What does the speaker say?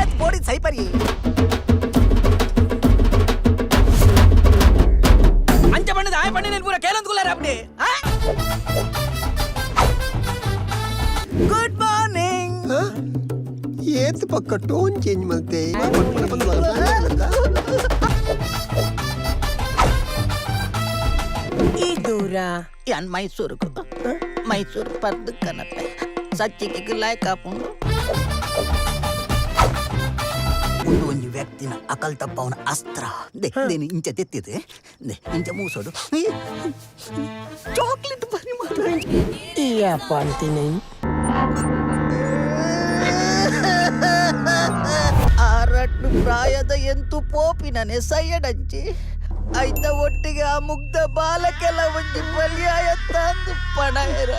ಏತ್ body ಸೈಪರಿ ಅಂಚ ಬಣ್ಣದ ಆಯ ಬಣ್ಣಿನ ಪೂರ ಕೇಳಂದ್ಕುಲಾರ ಅಪ್ಡಿ ಗುಡ್ ಮಾರ್ನಿಂಗ್ ಏತ್ ಪಕ್ಕ ಟೋನ್ ಚೇಂಜ್ ಮಾಡ್ತೆ ಈ ದೂರ ಯಾನ್ ಮೈಸೂರುಗು ಮೈಸೂರು ಪರ್ದು ಕನಪೆ ಸಚ್ಚಿಗೆ ಲಾಯ್ಕ್ ಹಾಕೊಂಡು ಒಂದು ವ್ಯಕ್ತಿನ ಅಕಲ್ ತಪ್ಪವನ ಅಸ್ತ್ರ ದೇನಿ ಇಂಚ ತೆತ್ತಿದೆ ಇಂಚ ಮೂಸೋಡು ಚಾಕ್ಲೇಟ್ ಬನ್ನಿ ಮಾತ್ರ ಈ ಅಪ್ಪ ಅಂತೀನಿ ಆರಟ್ಟು ಪ್ರಾಯದ ಎಂತು ಪೋಪಿನನೆ ಸೈಯಡಂಚಿ ಐತ ಒಟ್ಟಿಗೆ ಆ ಮುಗ್ಧ ಬಾಲಕೆಲ್ಲ ಒಂಜಿ ಬಲಿಯಾಯ ತಂದು ಪಣಯರ